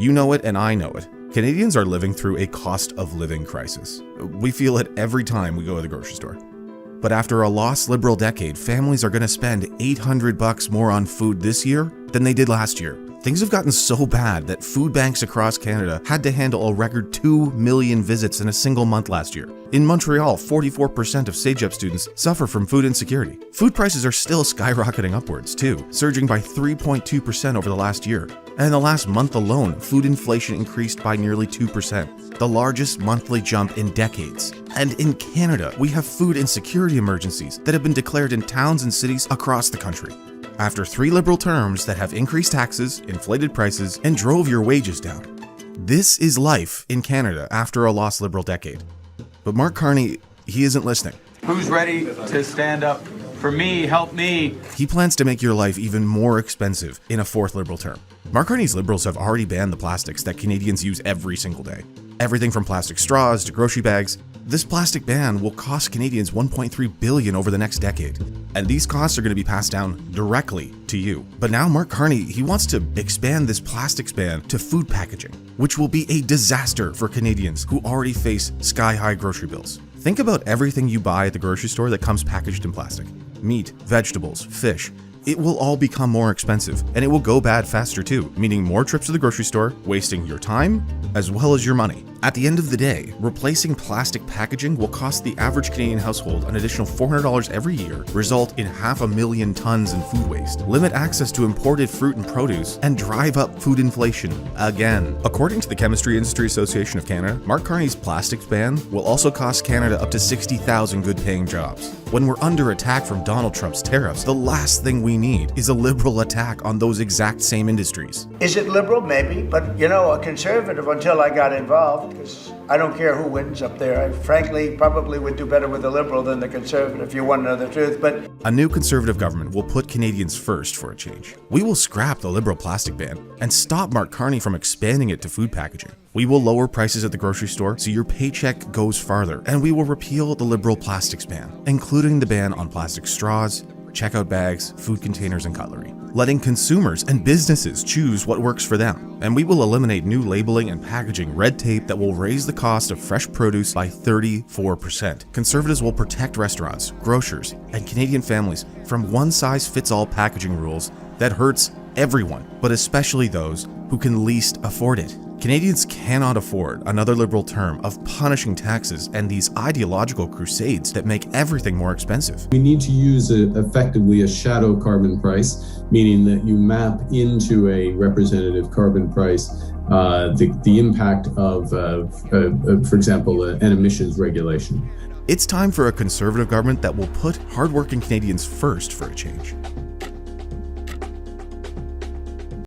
You know it and I know it. Canadians are living through a cost of living crisis. We feel it every time we go to the grocery store. But after a lost Liberal decade, families are going to spend $800 more on food this year than they did last year. Things have gotten so bad that food banks across Canada had to handle a record 2 million visits in a single month last year. In Montreal, 44% of CEGEP students suffer from food insecurity. Food prices are still skyrocketing upwards too, surging by 3.2% over the last year. And in the last month alone, food inflation increased by nearly 2%, the largest monthly jump in decades. And in Canada, we have food insecurity emergencies that have been declared in towns and cities across the country. After 3 Liberal terms that have increased taxes, inflated prices, and drove your wages down. This is life in Canada after a lost Liberal decade. But Mark Carney, he isn't listening. Who's ready to stand up for me, help me? He plans to make your life even more expensive in a 4th Liberal term. Mark Carney's Liberals have already banned the plastics that Canadians use every single day. Everything from plastic straws to grocery bags. This plastic ban will cost Canadians $1.3 billion over the next decade. And these costs are going to be passed down directly to you. But now Mark Carney, he wants to expand this plastics ban to food packaging, which will be a disaster for Canadians who already face sky-high grocery bills. Think about everything you buy at the grocery store that comes packaged in plastic. Meat, vegetables, fish. It will all become more expensive, and it will go bad faster too, meaning more trips to the grocery store, wasting your time as well as your money. At the end of the day, replacing plastic packaging will cost the average Canadian household an additional $400 every year, result in 500,000 tons in food waste, limit access to imported fruit and produce, and drive up food inflation again. According to the Chemistry Industry Association of Canada, Mark Carney's plastics ban will also cost Canada up to 60,000 good-paying jobs. When we're under attack from Donald Trump's tariffs, the last thing we need is a Liberal attack on those exact same industries. Is it Liberal? Maybe, but you know, a Conservative until I got involved, because I don't care who wins up there. I frankly probably would do better with the Liberal than the Conservative, if you want to know the truth. But a new Conservative government will put Canadians first for a change. We will scrap the Liberal plastic ban and stop Mark Carney from expanding it to food packaging. We will lower prices at the grocery store so your paycheck goes farther, and we will repeal the Liberal plastics ban, including the ban on plastic straws, checkout bags, food containers, and cutlery, letting consumers and businesses choose what works for them. And we will eliminate new labeling and packaging red tape that will raise the cost of fresh produce by 34%. Conservatives will protect restaurants, grocers, and Canadian families from one-size-fits-all packaging rules that hurts everyone, but especially those who can least afford it. Canadians cannot afford another Liberal term of punishing taxes and these ideological crusades that make everything more expensive. We need to use effectively a shadow carbon price, meaning that you map into a representative carbon price the impact of, for example, an emissions regulation. It's time for a Conservative government that will put hardworking Canadians first for a change.